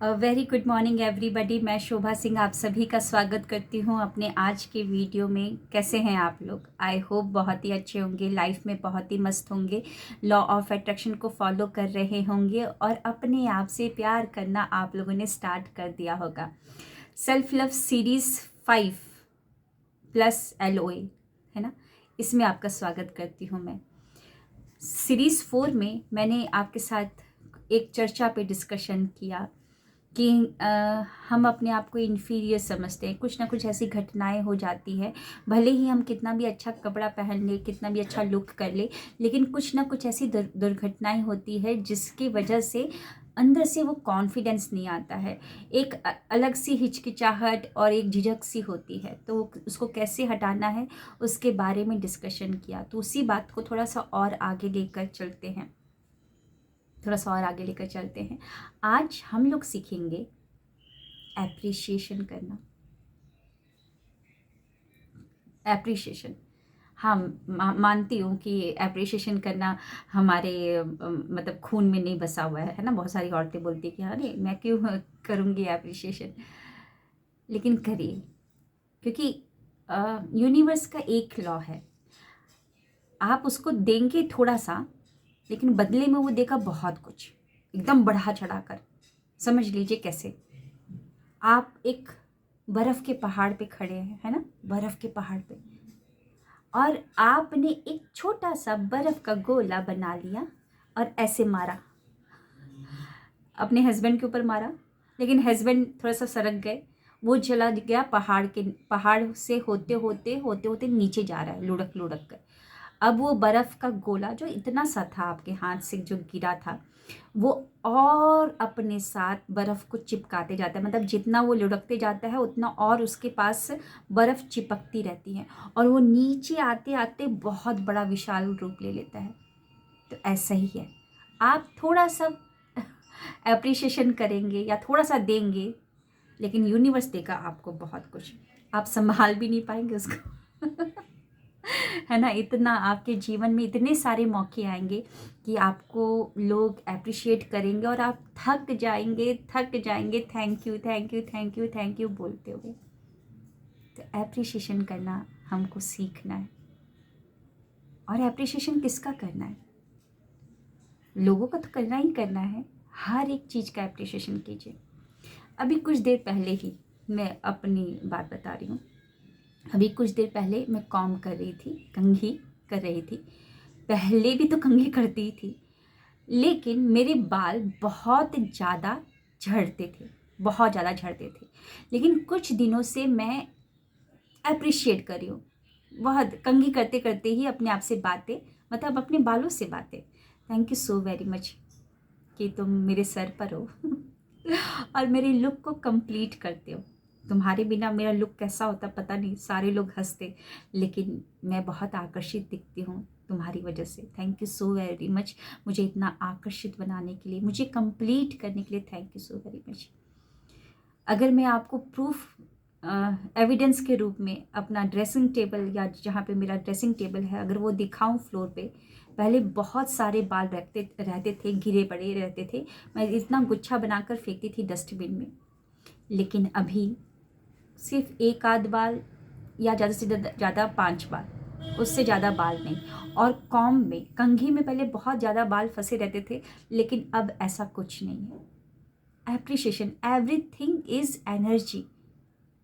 Very good morning everybody. मैं शोभा सिंह आप सभी का स्वागत करती हूँ अपने आज के वीडियो में। कैसे हैं आप लोग? आई होप बहुत ही अच्छे होंगे, लाइफ में बहुत ही मस्त होंगे, लॉ ऑफ अट्रैक्शन को फॉलो कर रहे होंगे और अपने आप से प्यार करना आप लोगों ने स्टार्ट कर दिया होगा। सेल्फ लव सीरीज़ 5+LOA है ना, इसमें आपका स्वागत करती हूँ मैं। सीरीज़ 4 में मैंने आपके साथ एक चर्चा पे डिस्कशन किया कि हम अपने आप को इन्फीरियर समझते हैं। कुछ ना कुछ ऐसी घटनाएं हो जाती है, भले ही हम कितना भी अच्छा कपड़ा पहन ले, कितना भी अच्छा लुक कर ले, लेकिन कुछ ना कुछ ऐसी दुर्घटनाएं होती है जिसकी वजह से अंदर से वो कॉन्फिडेंस नहीं आता है। एक अलग सी हिचकिचाहट और एक झिझक सी होती है, तो उसको कैसे हटाना है उसके बारे में डिस्कशन किया। तो उसी बात को थोड़ा सा और आगे लेकर चलते हैं, आज हम लोग सीखेंगे एप्रिशिएशन करना। एप्रिशिएशन, हाँ, मानती हूँ कि एप्रिशिएशन करना हमारे मतलब खून में नहीं बसा हुआ है ना। बहुत सारी औरतें बोलती हैं कि अरे मैं क्यों करूँगी एप्रिशिएशन, लेकिन करिए, क्योंकि यूनिवर्स का एक लॉ है, आप उसको देंगे थोड़ा सा, लेकिन बदले में वो देगा बहुत कुछ, एकदम बढ़ा चढ़ा कर। समझ लीजिए कैसे। आप एक बर्फ़ के पहाड़ पे खड़े हैं, है ना, बर्फ़ के पहाड़ पे, और आपने एक छोटा सा बर्फ़ का गोला बना लिया और ऐसे मारा, अपने हस्बैंड के ऊपर मारा, लेकिन हस्बैंड थोड़ा सा सरक गए, वो चला गया पहाड़ से होते नीचे जा रहा है, लुढ़क लुढ़क कर। अब वो बर्फ़ का गोला जो इतना सा था आपके हाथ से जो गिरा था, वो और अपने साथ बर्फ़ को चिपकाते जाता है। मतलब जितना वो लुढ़कते जाता है उतना और उसके पास बर्फ़ चिपकती रहती है, और वो नीचे आते आते बहुत बड़ा विशाल रूप ले लेता है। तो ऐसा ही है, आप थोड़ा सा एप्रिशिएशन करेंगे या थोड़ा सा देंगे, लेकिन यूनिवर्स देगा आपको बहुत कुछ, आप संभाल भी नहीं पाएंगे उसको है ना। इतना आपके जीवन में इतने सारे मौके आएंगे कि आपको लोग अप्रिशिएट करेंगे और आप थक जाएंगे, thank you thank you thank you thank you बोलते हुए। तो एप्रिशिएशन करना हमको सीखना है। और एप्रिशिएशन किसका करना है? लोगों का तो करना ही करना है, हर एक चीज़ का एप्रिशिएशन कीजिए। अभी कुछ देर पहले ही मैं अपनी बात बता रही हूँ। अभी कुछ देर पहले मैं कॉम्ब कर रही थी, कंघी कर रही थी। पहले भी तो कंघी करती थी, लेकिन मेरे बाल बहुत ज़्यादा झड़ते थे, बहुत ज़्यादा झड़ते थे। लेकिन कुछ दिनों से मैं अप्रिशिएट कर रही हूँ, बहुत कंघी करते करते ही अपने आप से बातें, मतलब अपने बालों से बातें। Thank you so very much कि तुम मेरे सर पर हो और मेरे लुक को कंप्लीट करते हो। तुम्हारे बिना मेरा लुक कैसा होता पता नहीं, सारे लोग हंसते, लेकिन मैं बहुत आकर्षित दिखती हूँ तुम्हारी वजह से। Thank you so very much, मुझे इतना आकर्षित बनाने के लिए, मुझे कंप्लीट करने के लिए thank you so very much. अगर मैं आपको प्रूफ एविडेंस के रूप में अपना ड्रेसिंग टेबल, या जहाँ पे मेरा ड्रेसिंग टेबल है, अगर वो दिखाऊं फ्लोर पे, पहले बहुत सारे बाल रहते थे, गिरे पड़े रहते थे, मैं इतना गुच्छा बनाकर फेंकती थी डस्टबिन में। लेकिन अभी सिर्फ एक आध बाल, या ज़्यादा से ज़्यादा 5 बाल, उससे ज़्यादा बाल नहीं। और कॉम्ब में, कंघी में पहले बहुत ज़्यादा बाल फंसे रहते थे, लेकिन अब ऐसा कुछ नहीं है। एप्रिशिएशन, एवरीथिंग इज़ एनर्जी,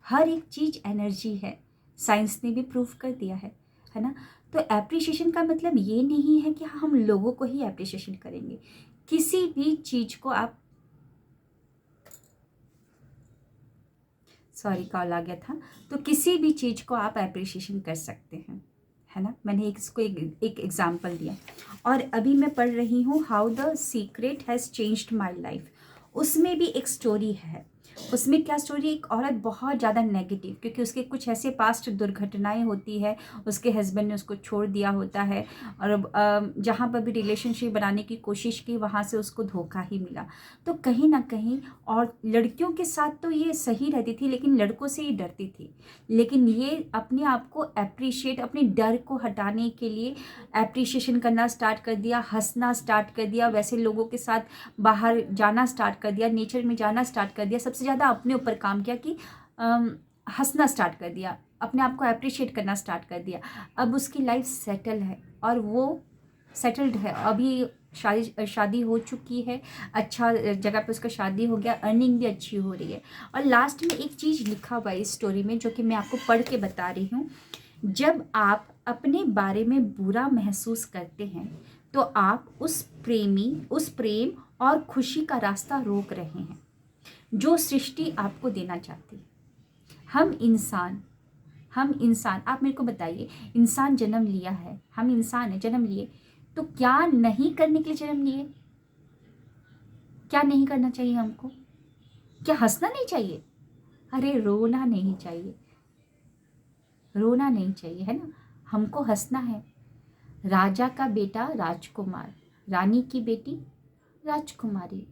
हर एक चीज़ एनर्जी है, साइंस ने भी प्रूव कर दिया है ना। तो एप्रिशिएशन का मतलब ये नहीं है कि हम लोगों को ही एप्रिशिएशन करेंगे। किसी भी चीज़ को आप, सॉरी कॉल आ गया था, तो किसी भी चीज़ को आप एप्रिशिएशन कर सकते हैं, है ना। मैंने इसको एक एग्जाम्पल दिया। और अभी मैं पढ़ रही हूँ how the secret has changed my life, उसमें भी एक स्टोरी है। उसमें क्या स्टोरी, एक औरत बहुत ज़्यादा नेगेटिव, क्योंकि उसके कुछ ऐसे पास्ट दुर्घटनाएं होती है, उसके हस्बैंड ने उसको छोड़ दिया होता है, और अब जहाँ पर भी रिलेशनशिप बनाने की कोशिश की वहाँ से उसको धोखा ही मिला। तो कहीं ना कहीं, और लड़कियों के साथ तो ये सही रहती थी लेकिन लड़कों से ही डरती थी। लेकिन ये अपने आप को अप्रिशिएट, अपने डर को हटाने के लिए अप्रिशिएशन करना स्टार्ट कर दिया, हंसना स्टार्ट कर दिया, वैसे लोगों के साथ बाहर जाना स्टार्ट कर दिया, नेचर में जाना स्टार्ट कर दिया, सबसे ज़्यादा अपने ऊपर काम किया कि हंसना स्टार्ट कर दिया, अपने आप को अप्रिशिएट करना स्टार्ट कर दिया। अब उसकी लाइफ सेटल है और वो सेटल्ड है, अभी शादी हो चुकी है, अच्छा जगह पे उसका शादी हो गया, अर्निंग भी अच्छी हो रही है। और लास्ट में एक चीज़ लिखा हुआ है इस स्टोरी में, जो कि मैं आपको पढ़ के बता रही हूँ। जब आप अपने बारे में बुरा महसूस करते हैं तो आप उस प्रेम और खुशी का रास्ता रोक रहे हैं जो सृष्टि आपको देना चाहती है। हम इंसान, आप मेरे को बताइए, इंसान जन्म लिया है, हम इंसान है, जन्म लिए, तो क्या नहीं करने के लिए जन्म लिए? क्या नहीं करना चाहिए हमको? क्या हंसना नहीं चाहिए? अरे रोना नहीं चाहिए, रोना नहीं चाहिए, है ना? हमको हंसना है। राजा का बेटा राजकुमार, रानी की बेटी राजकुमारी,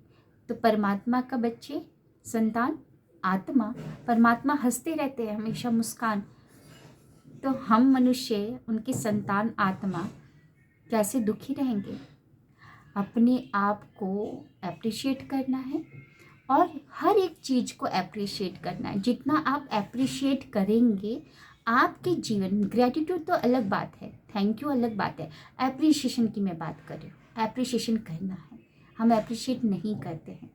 तो परमात्मा का बच्चे संतान आत्मा, परमात्मा हंसते रहते हैं हमेशा, मुस्कान। तो हम मनुष्य, उनकी संतान आत्मा कैसे दुखी रहेंगे? अपने आप को अप्रिशिएट करना है और हर एक चीज़ को अप्रिशिएट करना है। जितना आप अप्रिशिएट करेंगे आपके जीवन, ग्रेटिट्यूड तो अलग बात है, थैंक यू अलग बात है, अप्रिशिएशन की मैं बात कर रही हूँ। अप्रिशिएशन करना है, हम अप्रिशिएट नहीं करते हैं।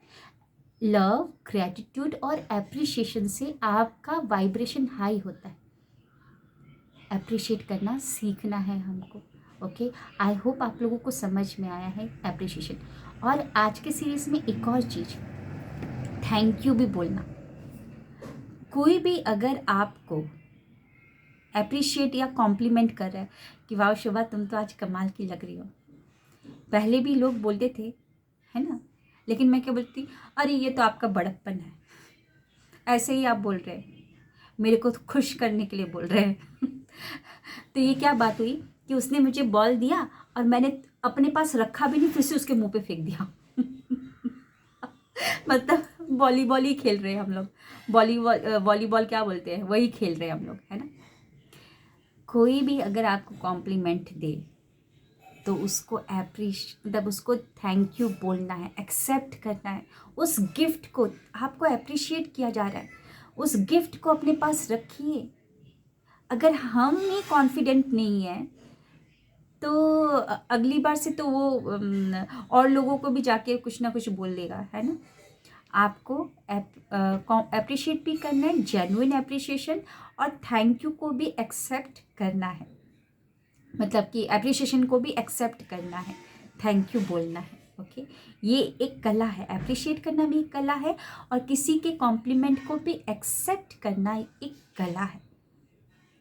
लव, ग्रेटिट्यूड और अप्रिशिएशन से आपका वाइब्रेशन हाई होता है। अप्रिशिएट करना सीखना है हमको। ओके, आई होप आप लोगों को समझ में आया है अप्रिशिएशन। और आज के सीरीज़ में एक और चीज़, थैंक यू भी बोलना। कोई भी अगर आपको अप्रिशिएट या कॉम्प्लीमेंट कर रहा है कि वाह शोभा तुम तो आज कमाल की लग रही हो, पहले भी लोग बोलते थे, है ना, लेकिन मैं क्या बोलती, अरे ये तो आपका बड़प्पन है, ऐसे ही आप बोल रहे हैं, मेरे को तो खुश करने के लिए बोल रहे हैं। तो ये क्या बात हुई कि उसने मुझे बॉल दिया और मैंने अपने पास रखा भी नहीं, फिर से उसके मुंह पे फेंक दिया। मतलब वॉलीबॉल ही खेल रहे हैं हम लोग, वॉलीबॉल क्या बोलते हैं, वही खेल रहे हैं हम लोग, है ना। कोई भी अगर आपको कॉम्प्लीमेंट दे तो उसको मतलब उसको थैंक यू बोलना है, एक्सेप्ट करना है। उस गिफ्ट को आपको अप्रिशिएट किया जा रहा है, उस गिफ्ट को अपने पास रखिए। अगर हम ही कॉन्फिडेंट नहीं है तो अगली बार से तो वो और लोगों को भी जाके कुछ ना कुछ बोल देगा, है ना। आपको अप्रिशिएट भी करना है, जेन्युइन अप्रिशिएशन, और थैंक यू को भी एक्सेप्ट करना है, मतलब कि अप्रिशिएशन को भी एक्सेप्ट करना है, थैंक यू बोलना है। ओके, ये एक कला है, अप्रिशिएट करना भी एक कला है, और किसी के कॉम्प्लीमेंट को भी एक्सेप्ट करना एक कला है।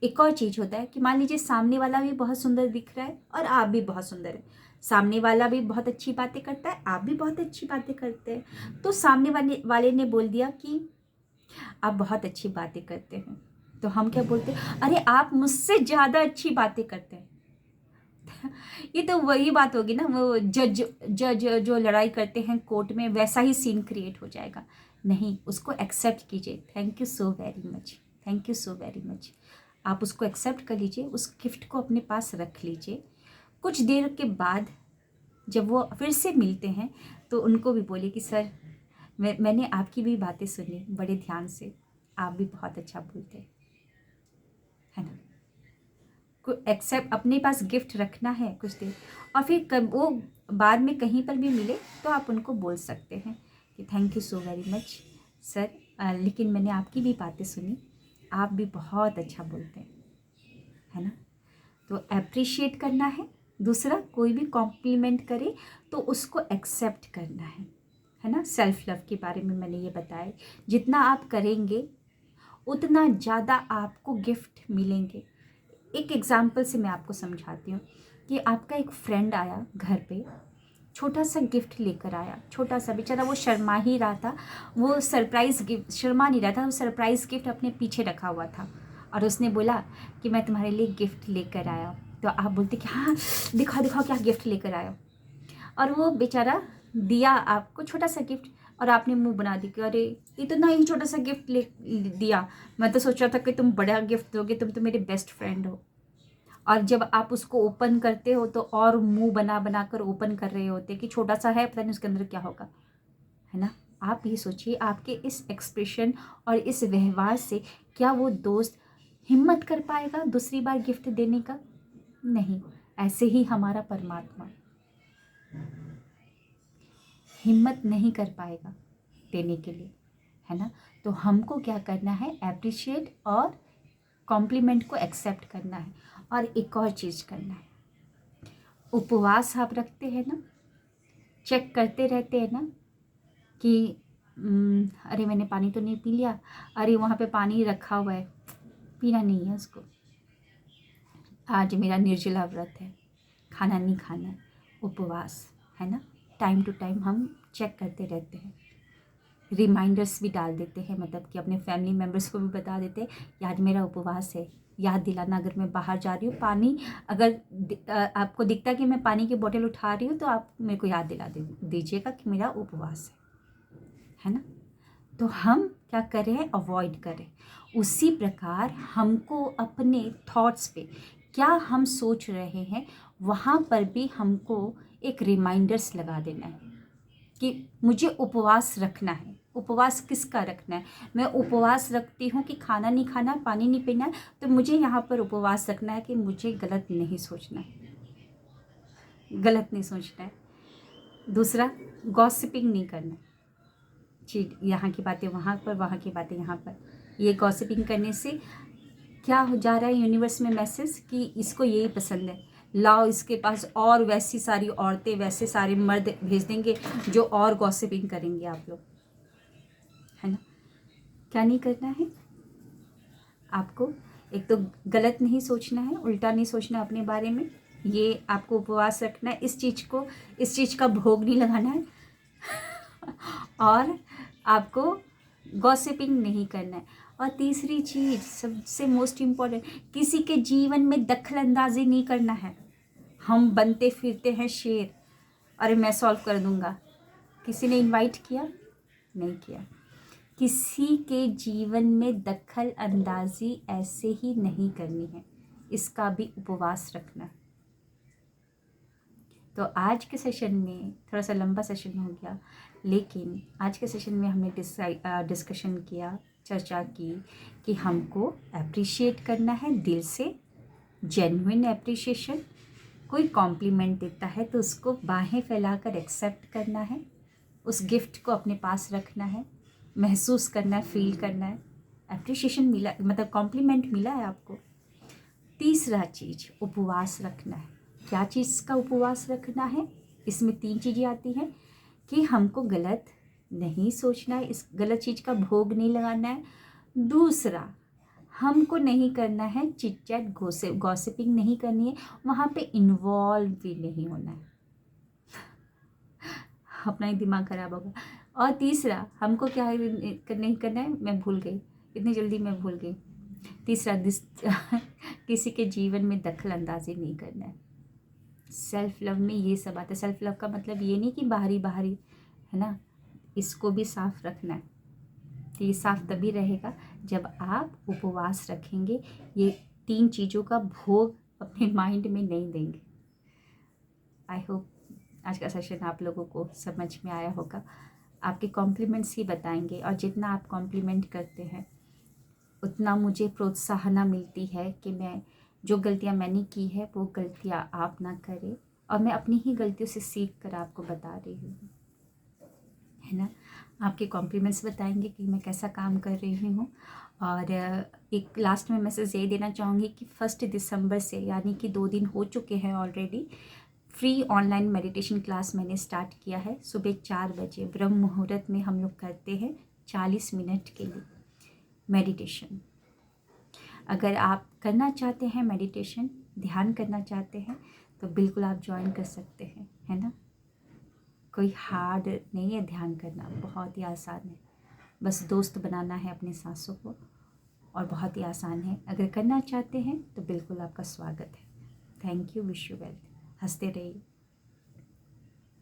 एक और चीज़ होता है कि मान लीजिए सामने वाला भी बहुत सुंदर दिख रहा है और आप भी बहुत सुंदर है, सामने वाला भी बहुत अच्छी बातें करता है, आप भी बहुत अच्छी बातें करते हैं, तो सामने वाले ने बोल दिया कि आप बहुत अच्छी बातें करते हैं, तो हम क्या बोलते हैं, अरे आप मुझसे ज़्यादा अच्छी बातें करते हैं। ये तो वही बात होगी ना, वो जज जो लड़ाई करते हैं कोर्ट में, वैसा ही सीन क्रिएट हो जाएगा। नहीं, उसको एक्सेप्ट कीजिए, thank you so very much, thank you so very much. आप उसको एक्सेप्ट कर लीजिए, उस गिफ्ट को अपने पास रख लीजिए। कुछ देर के बाद जब वो फिर से मिलते हैं तो उनको भी बोलिए कि सर मैंने आपकी भी बातें सुनी बड़े ध्यान से, आप भी बहुत अच्छा बोलते हैं, है ना। एक्सेप्ट, अपने पास गिफ्ट रखना है कुछ देर, और फिर कब वो बाद में कहीं पर भी मिले तो आप उनको बोल सकते हैं कि thank you so very much sir, लेकिन मैंने आपकी भी बातें सुनी, आप भी बहुत अच्छा बोलते हैं, है ना। तो अप्रिशिएट करना है। दूसरा, कोई भी कॉम्प्लीमेंट करे तो उसको एक्सेप्ट करना है ना। सेल्फ लव के बारे में मैंने ये बताया, जितना आप करेंगे उतना ज़्यादा आपको गिफ्ट मिलेंगे। एक एग्जाम्पल से मैं आपको समझाती हूँ कि आपका एक फ्रेंड आया घर पे छोटा सा गिफ्ट लेकर आया, छोटा सा। बेचारा वो शर्मा ही रहा था, वो सरप्राइज़ गिफ्ट, शर्मा नहीं रहा था, वो सरप्राइज़ गिफ्ट अपने पीछे रखा हुआ था। और उसने बोला कि मैं तुम्हारे लिए गिफ्ट लेकर आया। तो आप बोलते कि हाँ दिखाओ दिखाओ क्या गिफ्ट लेकर आया। और वो बेचारा दिया आपको छोटा सा गिफ्ट, और आपने मुंह बना दी कि अरे इतना ही छोटा सा गिफ्ट ले दिया, मैं तो सोच रहा था कि तुम बड़ा गिफ्ट दोगे, तुम तो मेरे बेस्ट फ्रेंड हो। और जब आप उसको ओपन करते हो तो और मुंह बना बना कर ओपन कर रहे होते कि छोटा सा है, पता नहीं उसके अंदर क्या होगा, है ना। आप ये सोचिए, आपके इस एक्सप्रेशन और इस व्यवहार से क्या वो दोस्त हिम्मत कर पाएगा दूसरी बार गिफ्ट देने का? नहीं। ऐसे ही हमारा परमात्मा हिम्मत नहीं कर पाएगा देने के लिए, है ना। तो हमको क्या करना है, एप्रिशिएट और कॉम्प्लीमेंट को एक्सेप्ट करना है। और एक और चीज़ करना है, उपवास आप रखते हैं ना, चेक करते रहते हैं ना कि अरे मैंने पानी तो नहीं पी लिया, अरे वहाँ पे पानी रखा हुआ है, पीना नहीं है उसको, आज मेरा निर्जला व्रत है, खाना नहीं खाना है, उपवास, है ना। टाइम टू टाइम हम चेक करते रहते हैं, रिमाइंडर्स भी डाल देते हैं, मतलब कि अपने फैमिली मेम्बर्स को भी बता देते हैं कि आज मेरा उपवास है, याद दिलाना। अगर मैं बाहर जा रही हूँ, पानी अगर आपको दिखता है कि मैं पानी की बोतल उठा रही हूँ, तो आप मेरे को याद दिला दीजिएगा कि मेरा उपवास है ना। तो हम क्या करें, अवॉइड करें। उसी प्रकार हमको अपने थॉट्स पे क्या हम सोच रहे हैं, वहाँ पर भी हमको एक रिमाइंडर्स लगा देना है कि मुझे उपवास रखना है। उपवास किसका रखना है? मैं उपवास रखती हूँ कि खाना नहीं खाना, पानी नहीं पीना है, तो मुझे यहाँ पर उपवास रखना है कि मुझे गलत नहीं सोचना है, गलत नहीं सोचना है। दूसरा, गॉसिपिंग नहीं करना, जी यहाँ की बातें वहाँ पर, वहाँ की बातें यहाँ पर। ये गॉसिपिंग करने से क्या हो जा रहा है यूनिवर्स में मैसेज कि इसको यही पसंद है, लाओ इसके पास और वैसी सारी औरतें, वैसे सारे मर्द भेज देंगे जो और गॉसिपिंग करेंगे आप लोग, है ना। क्या नहीं करना है आपको, एक तो गलत नहीं सोचना है, उल्टा नहीं सोचना अपने बारे में, ये आपको उपवास रखना है, इस चीज़ का भोग नहीं लगाना है और आपको गॉसिपिंग नहीं करना है। और तीसरी चीज़ सबसे मोस्ट इम्पॉर्टेंट, किसी के जीवन में दखल अंदाजी नहीं करना है। हम बनते फिरते हैं शेर, अरे मैं सॉल्व कर दूंगा। किसी ने इनवाइट किया? नहीं किया। किसी के जीवन में दखल अंदाजी ऐसे ही नहीं करनी है, इसका भी उपवास रखना है। तो आज के सेशन में थोड़ा सा लंबा सेशन हो गया, लेकिन आज के सेशन में हमने डिस्कशन किया, चर्चा की कि हमको अप्रिशिएट करना है दिल से, जेन्युइन एप्रिशिएशन। कोई कॉम्प्लीमेंट देता है तो उसको बाहें फैलाकर एक्सेप्ट करना है, उस गिफ्ट को अपने पास रखना है, महसूस करना है, फील करना है, अप्रिशिएशन मिला, मतलब कॉम्प्लीमेंट मिला है आपको। तीसरा चीज़, उपवास रखना है। क्या चीज़ का उपवास रखना है? इसमें 3 चीज़ें आती हैं कि हमको गलत नहीं सोचना है, इस गलत चीज़ का भोग नहीं लगाना है। दूसरा, हमको नहीं करना है चिट चैट, गॉसिपिंग नहीं करनी है, वहाँ पे इन्वॉल्व भी नहीं होना है, अपना ही दिमाग खराब होगा। और तीसरा, हमको क्या नहीं करना है, मैं भूल गई, इतनी जल्दी मैं भूल गई। तीसरा किसी के जीवन में दखल अंदाजी नहीं करना है। सेल्फ लव में ये सब आता है। सेल्फ लव का मतलब ये नहीं कि बाहरी बाहरी, है ना, इसको भी साफ रखना है। तो ये साफ तभी रहेगा जब आप उपवास रखेंगे, ये 3 चीज़ों का भोग अपने माइंड में नहीं देंगे। आई होप आज का सेशन आप लोगों को समझ में आया होगा। आपके कॉम्प्लीमेंट्स ही बताएंगे, और जितना आप कॉम्प्लीमेंट करते हैं उतना मुझे प्रोत्साहना मिलती है कि मैं जो गलतियां मैंने की है वो गलतियां आप ना करें, और मैं अपनी ही गलतियों से सीख कर आपको बता रही हूँ, है ना। आपके कॉम्प्लीमेंट्स बताएंगे कि मैं कैसा काम कर रही हूँ। और एक लास्ट में मैसेज यही देना चाहूँगी कि 1 दिसंबर से, यानी कि 2 दिन हो चुके हैं already, free online meditation class मैंने स्टार्ट किया है। सुबह 4 बजे ब्रह्म मुहूर्त में हम लोग करते हैं 40 मिनट के लिए मेडिटेशन। अगर आप करना चाहते हैं मेडिटेशन, ध्यान करना चाहते हैं, तो बिल्कुल आप ज्वाइन कर सकते हैं, है ना। कोई हार्ड नहीं है ध्यान करना, बहुत ही आसान है। बस दोस्त बनाना है अपनी सांसों को, और बहुत ही आसान है। अगर करना चाहते हैं तो बिल्कुल आपका स्वागत है। Thank you, wish you well. हंसते रहिए।